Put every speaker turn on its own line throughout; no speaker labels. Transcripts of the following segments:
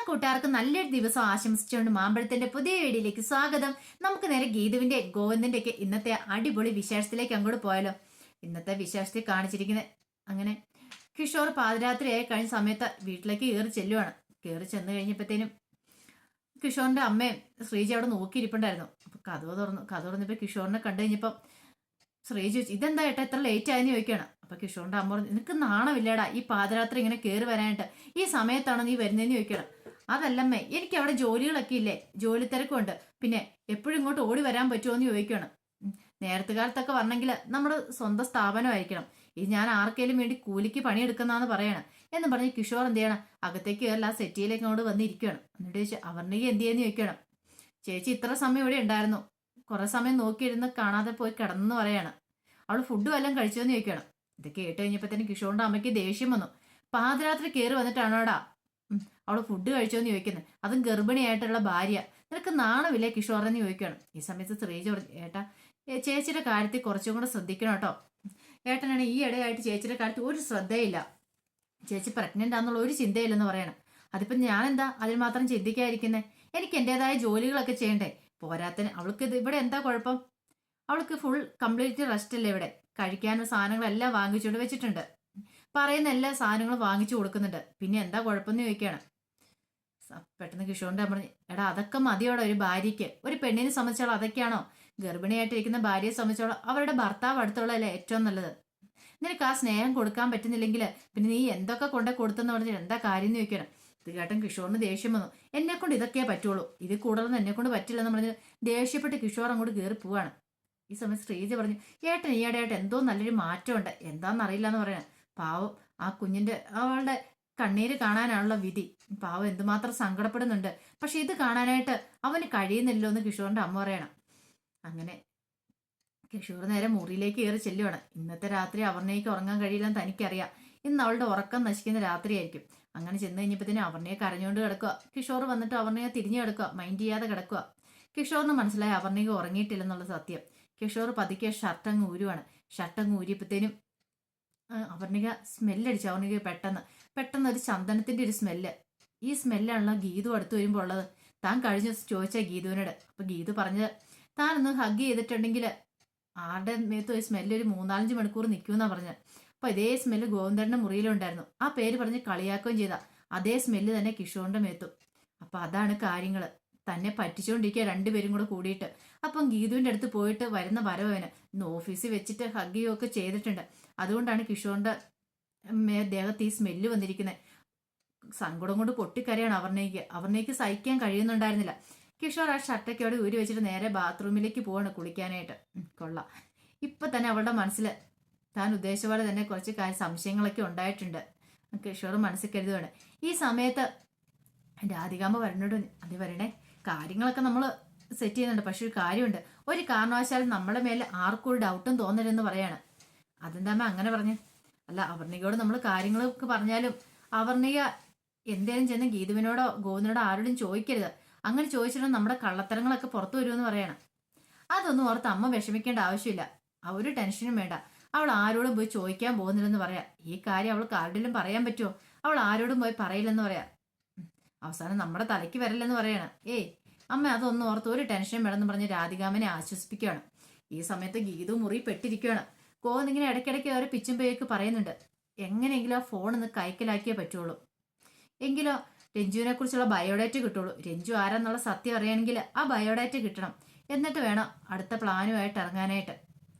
കൂട്ടുകാർക്ക് നല്ലൊരു ദിവസം ആശംസിച്ചുകൊണ്ട് മാമ്പഴത്തിന്റെ പുതിയ വീഡിയോയിലേക്ക് സ്വാഗതം. നമുക്ക് നേരെ ഗീതുവിന്റെ ഗോവിന്ദന്റെ ഒക്കെ ഇന്നത്തെ അടിപൊളി വിശേഷത്തിലേക്ക് അങ്ങോട്ട് പോയാലോ. ഇന്നത്തെ വിശേഷത്തിൽ കാണിച്ചിരിക്കുന്നത് അങ്ങനെ കിഷോർ പാതിരാത്രിയായി കഴിഞ്ഞ സമയത്ത് വീട്ടിലേക്ക് കയറി ചെല്ലുവാണ്. കയറി ചെന്ന് കഴിഞ്ഞപ്പോഴത്തേനും കിഷോറിന്റെ അമ്മയും ശ്രീജി അവിടെ നോക്കിയിരിപ്പുണ്ടായിരുന്നു. അപ്പൊ കഥ തുറന്നപ്പോ കിഷോറിനെ കണ്ടു കഴിഞ്ഞപ്പം ശ്രീജി ചോദിച്ചു, ഇതെന്താ ഏട്ടാ ഇത്ര ലേറ്റ് ആയെന്ന് ചോദിക്കുകയാണ്. അപ്പൊ കിഷോറിന്റെ അമ്മ പറഞ്ഞു, നിനക്ക് നാണമില്ലടാ ഈ പാതിരാത്രി ഇങ്ങനെ കയറി വരാനായിട്ട്, ഈ സമയത്താണ് നീ വരുന്നതെന്ന് ചോദിക്കണം. അതല്ലമ്മേ, എനിക്ക് അവിടെ ജോലികളൊക്കെ ഇല്ലേ, ജോലി തിരക്കുണ്ട്, പിന്നെ എപ്പോഴും ഇങ്ങോട്ട് ഓടി വരാൻ പറ്റുമോ എന്ന് ചോദിക്കണം. നേരത്തെ കാലത്തൊക്കെ വരണമെങ്കിൽ നമ്മുടെ സ്വന്തം സ്ഥാപനമായിരിക്കണം, ഇത് ഞാൻ ആർക്കെങ്കിലും വേണ്ടി കൂലിക്ക് പണിയെടുക്കുന്നതാന്ന് പറയണം എന്ന് പറഞ്ഞ് കിഷോർ എന്ത് ചെയ്യണം, അകത്തേക്ക് കയറില്ല ആ സെറ്റിയിലേക്ക് അങ്ങോട്ട് വന്നിരിക്കുകയാണ്. എന്നിട്ട് ചോദിച്ചാൽ അവർണയ്ക്ക് എന്ത് ചെയ്യുന്നു ചോദിക്കണം. ചേച്ചി ഇത്ര സമയം ഇവിടെ ഉണ്ടായിരുന്നു, കുറെ സമയം നോക്കിയിരുന്ന് കാണാതെ പോയി കിടന്നു പറയാണ്. അവൾ ഫുഡ് വല്ലതും കഴിച്ചോന്ന് ചോദിക്കണം. ഇത് കേട്ട് കഴിഞ്ഞപ്പോഴത്തേന് കിഷോറിന്റെ അമ്മയ്ക്ക് ദേഷ്യം വന്നു. പാതിരാത്രി കയറി വന്നിട്ടാണോടാ അവൾ ഫുഡ് കഴിച്ചോന്ന് ചോദിക്കുന്നത്, അതും ഗർഭിണിയായിട്ടുള്ള ഭാര്യ, നിനക്ക് നാണമില്ലേ കിഷോറെന്ന് ചോദിക്കണം. ഈ സമയത്ത് ശ്രീജ പറഞ്ഞു, ഏട്ടാ ചേച്ചിയുടെ കാര്യത്തിൽ കുറച്ചും കൂടെ ശ്രദ്ധിക്കണം കേട്ടോ. ഏട്ടനാണ് ഈ ഇടയായിട്ട് ചേച്ചിയുടെ കാര്യത്തിൽ ഒരു ശ്രദ്ധയില്ല, ചേച്ചി പ്രഗ്നന്റ് ആണെന്നുള്ള ഒരു ചിന്തയില്ലെന്ന് പറയണം. അതിപ്പം ഞാൻ എന്താ അതിൽ മാത്രം ചിന്തിക്കാതിരിക്കുന്നത്, എനിക്ക് എന്റേതായ ജോലികളൊക്കെ ചെയ്യണ്ടേ. പോരാത്തിന് അവൾക്ക് ഇത് ഇവിടെ എന്താ കുഴപ്പം, അവൾക്ക് ഫുൾ കംപ്ലീറ്റ് റെസ്റ്റ് അല്ലേ, ഇവിടെ കഴിക്കാനുള്ള സാധനങ്ങളെല്ലാം വാങ്ങിച്ചുകൊണ്ട് വെച്ചിട്ടുണ്ട്, പറയുന്ന എല്ലാ സാധനങ്ങളും വാങ്ങിച്ചു കൊടുക്കുന്നുണ്ട്, പിന്നെ എന്താ കുഴപ്പമെന്ന് ചോദിക്കുകയാണ്. പെട്ടെന്ന് കിഷോറിന്റെ പറഞ്ഞു, എടാ അതൊക്കെ മതിയോടെ ഒരു ഭാര്യയ്ക്ക്, ഒരു പെണ്ണിനെ സംബന്ധിച്ചോളം അതൊക്കെയാണോ, ഗർഭിണിയായിട്ടിരിക്കുന്ന ഭാര്യയെ സംബന്ധിച്ചോളം അവരുടെ ഭർത്താവ് അടുത്തുള്ളതല്ലേ ഏറ്റവും നല്ലത്. നിനക്ക് ആ സ്നേഹം കൊടുക്കാൻ പറ്റുന്നില്ലെങ്കിൽ പിന്നെ നീ എന്തൊക്കെ കൊണ്ടേ കൊടുത്തെന്ന് പറഞ്ഞാൽ എന്താ കാര്യം എന്ന് ചോദിക്കണം. ഇത് കേട്ടൻ കിഷോറിന് ദേഷ്യം വന്നു. എന്നെ കൊണ്ട് ഇതൊക്കെയേ പറ്റുള്ളൂ, ഇത് കൂടുതലൊന്നും എന്നെ കൊണ്ട് പറ്റില്ലെന്ന് പറഞ്ഞ് ദേഷ്യപ്പെട്ട് കിഷോർ അങ്ങോട്ട് കയറി പോവാണ്. ഈ സമയം ശ്രീജ പറഞ്ഞു, ഏട്ടൻ ഈയിടെയായിട്ട് എന്തോ നല്ലൊരു മാറ്റമുണ്ട്, എന്താണെന്നറിയില്ല എന്ന് പറയണം. പാവം ആ കുഞ്ഞിന്റെ അവളുടെ കണ്ണീര് കാണാനാണല്ലോ വിധി, പാവം എന്തുമാത്രം സങ്കടപ്പെടുന്നുണ്ട്, പക്ഷെ ഇത് കാണാനായിട്ട് അവന് കഴിയുന്നില്ലോ എന്ന് കിഷോറിന്റെ അമ്മ പറയണം. അങ്ങനെ കിഷോർ നേരെ മുറിയിലേക്ക് കയറി ചെല്ലുവാണ്. ഇന്നത്തെ രാത്രി അവർണയ്ക്ക് ഉറങ്ങാൻ കഴിയില്ലെന്ന് തനിക്കറിയാം, ഇന്ന് അവളുടെ ഉറക്കം നശിക്കുന്ന രാത്രിയായിരിക്കും. അങ്ങനെ ചെന്ന് കഴിഞ്ഞപ്പോഴത്തേനും അവർണയെ കരഞ്ഞുകൊണ്ട് കിടക്കുക. കിഷോർ വന്നിട്ട് അവർണയെ തിരിഞ്ഞു കിടക്കുക, മൈൻഡ് ചെയ്യാതെ കിടക്കുക. കിഷോറിന് മനസ്സിലായി അവർണയ്ക്ക് ഉറങ്ങിയിട്ടില്ലെന്നുള്ള സത്യം. കിഷോർ പതുക്കെ ഷർട്ടങ്ങ് ഊരുവാണ്. ഷർട്ടങ്ങ് ഊരിയപ്പോഴത്തേനും അവർണിക സ്മെല്ലടിച്ചു. അവർണിക പെട്ടെന്ന് ഒരു ചന്ദനത്തിന്റെ ഒരു സ്മെല്ല്. ഈ സ്മെല്ലാണല്ലോ ഗീതു അടുത്ത് വരുമ്പോൾ ഉള്ളത്. താൻ കഴിഞ്ഞ ചോദിച്ച ഗീതുവിനോട്. അപ്പൊ ഗീതു പറഞ്ഞത്, താനൊന്ന് ഹഗ് ചെയ്തിട്ടുണ്ടെങ്കിൽ ആരുടെ മേത്തും ഈ സ്മെല്ല് ഒരു 3-4 മണിക്കൂർ നിൽക്കുമെന്നാ പറഞ്ഞത്. അപ്പൊ ഇതേ സ്മെല്ല് ഗോവിന്ദന്റെ മുറിയിലുണ്ടായിരുന്നു. ആ പേര് പറഞ്ഞ് കളിയാക്കുകയും ചെയ്ത അതേ സ്മെല്ല് തന്നെ കിഷോറിന്റെ മേത്തും. അപ്പൊ അതാണ് കാര്യങ്ങള്, തന്നെ പറ്റിച്ചുകൊണ്ടിരിക്കുക രണ്ടുപേരും കൂടെ കൂടിയിട്ട്. അപ്പം ഗീതുവിന്റെ അടുത്ത് പോയിട്ട് വരുന്ന വരവന് ഇന്ന് ഓഫീസിൽ വെച്ചിട്ട് ഹഗ് ചെയ്യുകയൊക്കെ ചെയ്തിട്ടുണ്ട്. അതുകൊണ്ടാണ് കിഷോറിന്റെ ദേഹത്ത് ഈ സ്മെല്ല് വന്നിരിക്കുന്നത്. സങ്കടം കൊണ്ട് പൊട്ടിക്കരയാണ് അവർണയ്ക്ക് സഹിക്കാൻ കഴിയുന്നുണ്ടായിരുന്നില്ല. കിഷോർ ആ ഷർട്ടൊക്കെ അവിടെ ഊരി വെച്ചിട്ട് നേരെ ബാത്റൂമിലേക്ക് പോവാണ് കുളിക്കാനായിട്ട്. കൊള്ളാം, ഇപ്പൊ തന്നെ അവളുടെ മനസ്സിൽ താൻ ഉദ്ദേശിച്ച പോലെ തന്നെ കുറച്ച് സംശയങ്ങളൊക്കെ ഉണ്ടായിട്ടുണ്ട്. കിഷോർ മനസ്സിൽ കരുതുവാണ്. ഈ സമയത്ത് രാധികാമ്മ വരണോട്, അത് വരണേ, കാര്യങ്ങളൊക്കെ നമ്മൾ സെറ്റ് ചെയ്യുന്നുണ്ട്, പക്ഷെ ഒരു കാര്യമുണ്ട്, ഒരു കാരണവശാലും നമ്മുടെ മേലെ ആർക്കും ഒരു ഡൗട്ടും തോന്നരുതെന്ന് പറയാണ്. അതെന്താമ്മ അങ്ങനെ പറഞ്ഞു? അല്ല, അവർണികയോട് നമ്മൾ കാര്യങ്ങളൊക്കെ പറഞ്ഞാലും അവർണിക എന്തേലും ചെന്ന് ഗീതുവിനോടോ ഗോവിന്ദനോടോ ആരോടും ചോദിക്കരുത്, അങ്ങനെ ചോദിച്ചിട്ട് നമ്മുടെ കള്ളത്തരങ്ങളൊക്കെ പുറത്തു വരുമെന്ന് പറയണം. അതൊന്നും ഓർത്ത് അമ്മ വിഷമിക്കേണ്ട ആവശ്യമില്ല, ആ ഒരു ടെൻഷനും വേണ്ട, അവൾ ആരോടും പോയി ചോദിക്കാൻ പോകുന്നില്ലെന്ന് പറയാം. ഈ കാര്യം അവൾക്ക് ആരുടെയും പറയാൻ പറ്റുമോ, അവൾ ആരോടും പോയി പറയില്ലെന്ന് പറയാം. അവസാനം നമ്മുടെ തലയ്ക്ക് വരല്ലെന്ന് പറയണം. അമ്മ അതൊന്നും ഓർത്ത് ഒരു ടെൻഷനും വേണമെന്ന് പറഞ്ഞ് രാധികാമനെ ആശ്വസിപ്പിക്കുകയാണ്. ഈ സമയത്ത് ഗീതു മുറി പെട്ടിരിക്കുകയാണ്. ഗോവിന്ദ് ഇങ്ങനെ ഇടയ്ക്കിടയ്ക്ക് അവരെ പിച്ചും പേയ്ക്ക് പറയുന്നുണ്ട്, എങ്ങനെയെങ്കിലും ആ ഫോൺ ഒന്ന് കൈക്കലാക്കിയേ പറ്റുള്ളൂ, എങ്കിലോ രഞ്ജുവിനെ കുറിച്ചുള്ള ബയോഡാറ്റ കിട്ടുള്ളൂ, രഞ്ജു ആരാന്നുള്ള സത്യം അറിയണമെങ്കിൽ ആ ബയോഡാറ്റ കിട്ടണം, എന്നിട്ട് വേണം അടുത്ത പ്ലാനുമായിട്ട് ഇറങ്ങാനായിട്ട്.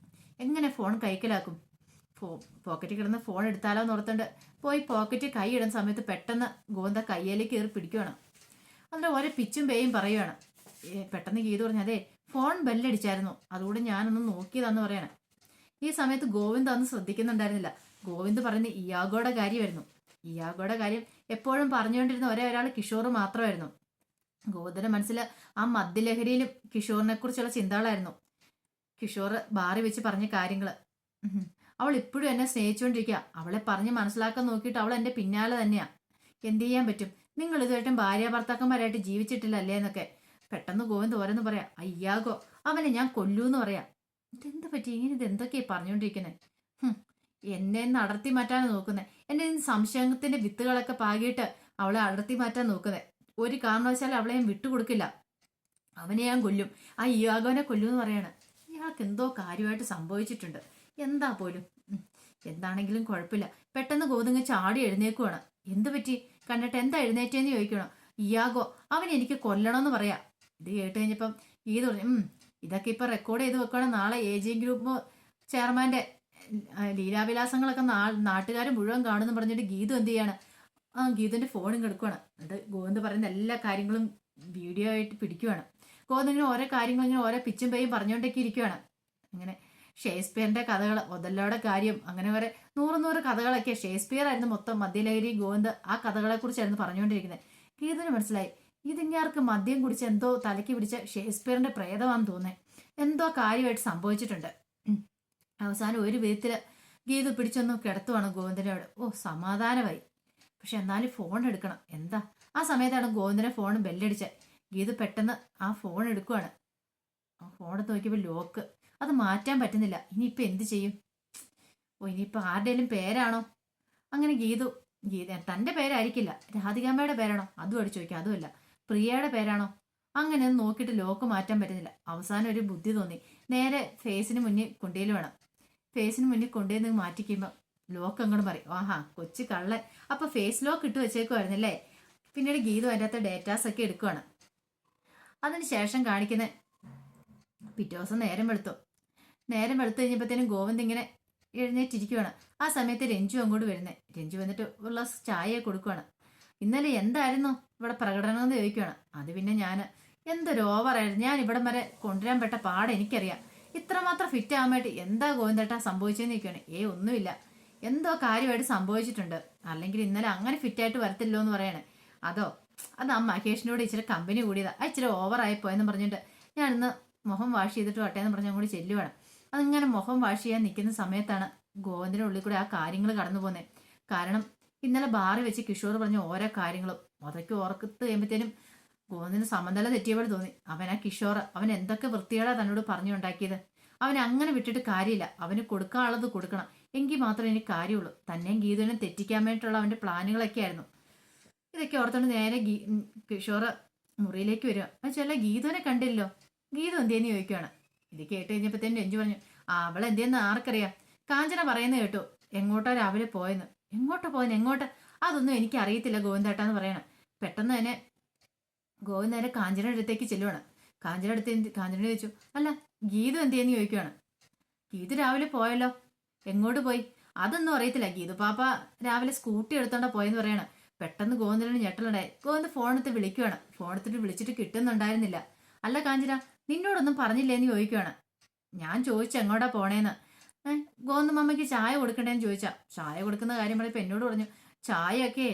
എങ്ങനെ ഫോൺ കൈക്കലാക്കും? പോക്കറ്റിൽ കിടന്ന് ഫോൺ എടുത്താലോ എന്ന് ഓർത്തുണ്ട് പോയി പോക്കറ്റ് കൈ ഇടുന്ന സമയത്ത് പെട്ടെന്ന് ഗോവിന്ദ കയ്യിലേക്ക് കയറി പിടിക്കുകയാണ്. അതിന്റെ ഓരോ പിച്ചും പേയും പറയുകയാണ്. പെട്ടെന്ന് ഗീതു പറഞ്ഞു, അതെ ഫോൺ ബെല്ലടിച്ചായിരുന്നു, അതുകൂടെ ഞാനൊന്ന് നോക്കിയതാന്ന് പറയണം. ഈ സമയത്ത് ഗോവിന്ദ് അന്ന് ശ്രദ്ധിക്കുന്നുണ്ടായിരുന്നില്ല. ഗോവിന്ദ് പറയുന്നത് ഇയാഗോയുടെ കാര്യമായിരുന്നു. ഇയാഗോയുടെ കാര്യം എപ്പോഴും പറഞ്ഞുകൊണ്ടിരുന്ന ഒരാൾ കിഷോർ മാത്രമായിരുന്നു. ഗോവിന്ദന്റെ മനസ്സിൽ ആ മദ്യലഹരിയിലും കിഷോറിനെ കുറിച്ചുള്ള ചിന്തകളായിരുന്നു. കിഷോർ ബാറി വെച്ച് പറഞ്ഞ കാര്യങ്ങള്, അവൾ ഇപ്പോഴും എന്നെ സ്നേഹിച്ചുകൊണ്ടിരിക്കുക, അവളെ പറഞ്ഞ് മനസ്സിലാക്കാൻ നോക്കിയിട്ട് അവൾ എന്റെ പിന്നാലെ തന്നെയാ, എന്ത് ചെയ്യാൻ പറ്റും, നിങ്ങൾ ഇതുമായിട്ടും ഭാര്യ ഭർത്താക്കന്മാരായിട്ട് ജീവിച്ചിട്ടില്ല അല്ലേ എന്നൊക്കെ. പെട്ടെന്ന് ഗോവിന്ദ് ഓരോന്ന് പറയാം, അയ്യാഗോ അവനെ ഞാൻ കൊല്ലൂന്ന് പറയാം. ഇതെന്ത് പറ്റി, ഇങ്ങനെ ഇത് എന്തൊക്കെയാ പറഞ്ഞുകൊണ്ടിരിക്കുന്നത്, എന്നെ അടർത്തി മാറ്റാൻ നോക്കുന്നത്, എന്റെ സംശയത്തിന്റെ വിത്തുകളൊക്കെ പാകിയിട്ട് അവളെ അടർത്തി മാറ്റാൻ നോക്കുന്നത്. ഒരു കാരണവശാലും അവളെ ഞാൻ വിട്ടുകൊടുക്കില്ല. അവനെ ഞാൻ കൊല്ലും, ആ ഇയാഗോനെ കൊല്ലും എന്ന് പറയാണ്. ഇയാൾക്ക് എന്തോ കാര്യമായിട്ട് സംഭവിച്ചിട്ടുണ്ട്, എന്താ പോലും. എന്താണെങ്കിലും കുഴപ്പമില്ല. പെട്ടെന്ന് ഗോതങ്ങ് ചാടി എഴുന്നേക്കുവാണ്. എന്ത് പറ്റി കണ്ടിട്ട്, എന്താ എഴുന്നേറ്റേന്ന് ചോദിക്കണം. ഇയാഗോ അവൻ എനിക്ക് കൊല്ലണമെന്ന് പറയാ. ഇത് കേട്ട് കഴിഞ്ഞപ്പം ഗീത പറഞ്ഞു, ഇതൊക്കെ ഇപ്പൊ റെക്കോർഡ് ചെയ്ത് വെക്കണം, നാളെ AG ഗ്രൂപ്പ് ചെയർമാന്റെ ലീലാവിലാസങ്ങളൊക്കെ നാട്ടുകാർ മുഴുവൻ കാണുമെന്ന് പറഞ്ഞിട്ട് ഗീതു എന്ത് ചെയ്യാണ്, ഗീതുവിന്റെ ഫോണും കിടക്കുവാണ്. എന്നിട്ട് ഗോവിന്ദ് പറയുന്ന എല്ലാ കാര്യങ്ങളും വീഡിയോ ആയിട്ട് പിടിക്കുവാണ്. ഗോവിന്ദ് ഇങ്ങനെ ഓരോ കാര്യങ്ങൾ ഇങ്ങനെ ഓരോ പിച്ചും പേയും പറഞ്ഞുകൊണ്ടൊക്കെ ഇരിക്കുവാണ്. അങ്ങനെ ഷേക്സ്പിയറിന്റെ കഥകൾ, ഒതല്ലോയുടെ കാര്യം, അങ്ങനെ വരെ 100 കഥകളൊക്കെ. ഷേക്സ്പിയർ ആയിരുന്നു മൊത്തം മദ്യലഹരി. ഗോവിന്ദ് ആ കഥകളെ കുറിച്ചായിരുന്നു പറഞ്ഞുകൊണ്ടിരിക്കുന്നത്. ഗീതുവിന് മനസ്സിലായി, ഇതിങ്ങാർക്ക് മദ്യം കുടിച്ച് എന്തോ തലയ്ക്ക് പിടിച്ച ഷേക്സ്പിയറിന്റെ പ്രേതമാണെന്ന് തോന്നേ, എന്തോ കാര്യമായിട്ട് സംഭവിച്ചിട്ടുണ്ട്. അവസാനം ഒരു വിധത്തില് ഗീതു പിടിച്ചൊന്ന് കിടത്തുവാണ് ഗോവിന്ദനെ അവിടെ. സമാധാനമായി. പക്ഷെ എന്നാലും ഫോൺ എടുക്കണം. എന്താ ആ സമയത്താണ് ഗോവിന്ദനെ ഫോൺ ബെല്ലടിച്ചത്. ഗീതു പെട്ടെന്ന് ആ ഫോൺ എടുക്കുവാണ്. ആ ഫോൺ നോക്കിയപ്പോൾ ലോക്ക്, അത് മാറ്റാൻ പറ്റുന്നില്ല. ഇനിയിപ്പോൾ എന്ത് ചെയ്യും? ഇനിയിപ്പോൾ ആരുടെയും പേരാണോ? അങ്ങനെ ഗീത തൻ്റെ പേരായിരിക്കില്ല, രാധികാമ്മയുടെ പേരാണോ? അതും അടിച്ചു ചോദിക്കാം. അതുമല്ല, പ്രിയയുടെ പേരാണോ? അങ്ങനെ ഒന്നും നോക്കിയിട്ട് ലോക്ക് മാറ്റാൻ പറ്റുന്നില്ല. അവസാനം ഒരു ബുദ്ധി തോന്നി, നേരെ ഫേസിന് മുന്നിൽ കൊണ്ടുപോയി വേണം. ഫേസിന് മുന്നിൽ കൊണ്ടുപോയി മാറ്റിക്കുമ്പോൾ ലോക്ക് അങ്ങോട്ട് പറയും, ആഹാ കൊച്ചു കള്ളൻ, അപ്പൊ ഫേസ് ലോക്ക് ഇട്ട് വെച്ചേക്കുമായിരുന്നല്ലേ. പിന്നീട് ഗീതു അതിൻ്റെ അകത്ത് ഡേറ്റാസ് ഒക്കെ എടുക്കുവാണ്. അതിനുശേഷം കാണിക്കുന്ന പിറ്റേ ദിവസം നേരം വെളുത്തു കഴിഞ്ഞപ്പോഴത്തേനും ഗോവിന്ദ് ഇങ്ങനെ എഴുന്നേറ്റിരിക്കുവാണ്. ആ സമയത്ത് രഞ്ജു അങ്ങോട്ട് വരുന്നേ. രഞ്ജു വന്നിട്ട് ഒരു ഗ്ലാസ് ചായ കൊടുക്കുവാണ്. ഇന്നലെ എന്തായിരുന്നു ഇവിടെ പ്രകടനം എന്ന് ചോദിക്കുവാണ്. അത് പിന്നെ ഞാൻ എന്തൊരു ഓവറായിരുന്നു, ഞാൻ ഇവിടം വരെ കൊണ്ടുവരാൻ പെട്ട പാട് എനിക്കറിയാം. ഇത്രമാത്രം ഫിറ്റ് ആകാൻ വേണ്ടി എന്താ ഗോവിന്ദേട്ടാ സംഭവിച്ചെന്ന് ചോദിക്കുകയാണ്. ഒന്നുമില്ല, എന്തോ കാര്യമായിട്ട് സംഭവിച്ചിട്ടുണ്ട്, അല്ലെങ്കിൽ ഇന്നലെ അങ്ങനെ ഫിറ്റായിട്ട് വരത്തില്ലോ എന്ന് പറയണേ. അത് ആ മഹേഷിനോട് ഇച്ചിരി കമ്പനി കൂടിയതാ, ഇച്ചിരി ഓവറായി പോയെന്ന് പറഞ്ഞിട്ട് ഞാൻ ഇന്ന് മുഖം വാഷ് ചെയ്തിട്ട് വട്ടേന്ന് പറഞ്ഞ് അങ്ങോട്ട് ചെല്ലുവാണ്. അതിങ്ങനെ മുഖം വാഷ് ചെയ്യാൻ നിൽക്കുന്ന സമയത്താണ് ഗോവിന്ദിന്റെ ഉള്ളിൽ കൂടെ ആ കാര്യങ്ങൾ കടന്നു പോകുന്നത്. കാരണം ഇന്നലെ ബാറി വെച്ച് കിഷോർ പറഞ്ഞ ഓരോ കാര്യങ്ങളും അതൊക്കെ ഓർക്കത്ത് കഴിയുമ്പോഴത്തേനും ഗോവിന്ദിന് സമനില തെറ്റിയപോലെ തോന്നി. അവൻ ആ കിഷോർ, അവൻ എന്തൊക്കെ വൃത്തികേടാ തന്നോട് പറഞ്ഞുണ്ടാക്കിയത്. അവൻ അങ്ങനെ വിട്ടിട്ട് കാര്യമില്ല, അവന് കൊടുക്കാനുള്ളത് കൊടുക്കണം, എങ്കിൽ മാത്രമേ എനിക്ക് കാര്യമുള്ളൂ. തന്നെയും ഗീതുവിനെ തെറ്റിക്കാൻ വേണ്ടിയിട്ടുള്ള അവന്റെ പ്ലാനുകളൊക്കെ ആയിരുന്നു. ഇതൊക്കെ ഓർത്തോണ്ട് നേരെ കിഷോർ മുറിയിലേക്ക് വരിക. വെച്ചാൽ ഗീതുവിനെ കണ്ടില്ലോ, ഗീതു എന്തേന്ന് ചോദിക്കുകയാണ്. ഇത് കേട്ട് കഴിഞ്ഞപ്പോഴത്തേനും രഞ്ജു പറഞ്ഞു, അവൾ എന്തേന്ന് ആർക്കറിയാം, കാഞ്ചന പറയുന്ന കേട്ടു, എങ്ങോട്ടാ രാവിലെ പോയെന്ന്. എങ്ങോട്ട്? അതൊന്നും എനിക്ക് അറിയത്തില്ല ഗോവിന്ദേട്ടാന്ന് പറയണം. പെട്ടെന്ന് തന്നെ ഗോവിന്ദ് നേരെ കാഞ്ചനയുടെ അടുത്തേക്ക് ചെല്ലുവാണ്. കാഞ്ചന ചോദിച്ചു, അല്ല ഗീതു എന്തേന്ന് ചോദിക്കുവാണ്. ഗീതു രാവിലെ പോയല്ലോ. എങ്ങോട്ട് പോയി? അതൊന്നും അറിയത്തില്ല, ഗീതു പാപ്പ രാവിലെ സ്കൂട്ടി എടുത്തോണ്ടാ പോയെന്ന് പറയണം. പെട്ടെന്ന് ഗോവിന്ദന് ഞെട്ടലുണ്ടായി. ഗോവിന്ദ് ഫോണെടുത്ത് വിളിക്കുവാണ്. ഫോണെടുത്തിട്ട് വിളിച്ചിട്ട് കിട്ടുന്നുണ്ടായിരുന്നില്ല. അല്ല കാഞ്ചന, നിന്നോടൊന്നും പറഞ്ഞില്ലേന്ന് ചോദിക്കുവാണ്. ഞാൻ ചോദിച്ചു എങ്ങോട്ടാ പോണേന്ന്. ഗോവിന്ദ് മമ്മയ്ക്ക് ചായ കൊടുക്കണ്ടേന്ന് ചോദിച്ചാ. ചായ കൊടുക്കുന്ന കാര്യം പറഞ്ഞപ്പോ എന്നോട് പറഞ്ഞു, ചായയൊക്കെ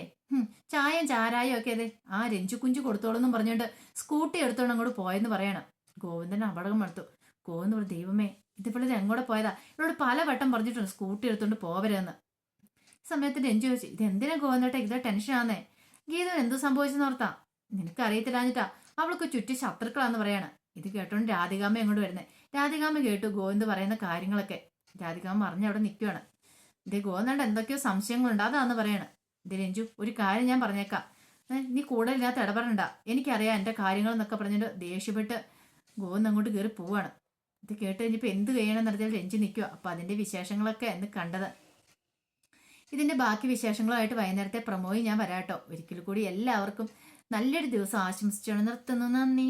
ചായയും ചാരായും ഒക്കെ അതെ ആ രഞ്ജു കുഞ്ചു കൊടുത്തോളെന്നും പറഞ്ഞുകൊണ്ട് സ്കൂട്ടി എടുത്തോണ്ട് അങ്ങോട്ട് പോയെന്ന് പറയണം. ഗോവിന്ദന് അപകടം എടുത്തു. ഗോവിന്ദ് പറഞ്ഞു, ദൈവമേ ഇതിപ്പോഴത്തെ എങ്ങോട്ട് പോയതാ, ഇവരോട് പലവട്ടം പറഞ്ഞിട്ടുണ്ട് സ്കൂട്ടി എടുത്തോണ്ട് പോവരുതെന്ന്. സമയത്ത് രഞ്ജു ചോദിച്ചു, ഇത് എന്തിനാ ഗോവിന്ദേട്ടാ ഇതാ ടെൻഷൻ ആന്നേ, ഗീതന് എന്ത് സംഭവിച്ചെന്ന് ഓർത്താ? നിനക്കറിയത്തില്ലാഞ്ഞിട്ടാ, അവൾക്ക് ചുറ്റി ശത്രുക്കളാന്ന് പറയാണ്. ഇത് കേട്ടോണ്ട് രാധികാമ്മ അങ്ങോട്ട് വരുന്നേ. രാധികാമ്മ കേട്ടു ഗോവിന്ദ് പറയുന്ന കാര്യങ്ങളൊക്കെ. രാധികാമ്മ അറിഞ്ഞ് അവിടെ നിൽക്കുവാണ്. ഇത് ഗോവിന്ദേട്ട എന്തൊക്കെയോ സംശയങ്ങളുണ്ട്, അതാന്ന് പറയണം. ഇത് രഞ്ജു, ഒരു കാര്യം ഞാൻ പറഞ്ഞേക്കാം, നീ കൂടുതലില്ലാത്ത ഇടപെടണ്ട, എനിക്കറിയാം എൻ്റെ കാര്യങ്ങൾ എന്നൊക്കെ പറഞ്ഞിട്ട് ദേഷ്യപ്പെട്ട് ഗോവിന്ദ് അങ്ങോട്ട് കയറി പോവാണ്. ഇത് കേട്ട് കഴിഞ്ഞപ്പോൾ എന്ത് ചെയ്യണമെന്ന് നടത്തിയാൽ രഞ്ജു നിൽക്കുക. അപ്പം അതിൻ്റെ വിശേഷങ്ങളൊക്കെ എന്ന് കണ്ടത്. ഇതിൻ്റെ ബാക്കി വിശേഷങ്ങളുമായിട്ട് വൈകുന്നേരത്തെ പ്രമോയി ഞാൻ വരാട്ടോ. ഒരിക്കൽ കൂടി എല്ലാവർക്കും നല്ലൊരു ദിവസം ആശംസിച്ചാണ് നിർത്തുന്നു. നന്ദി.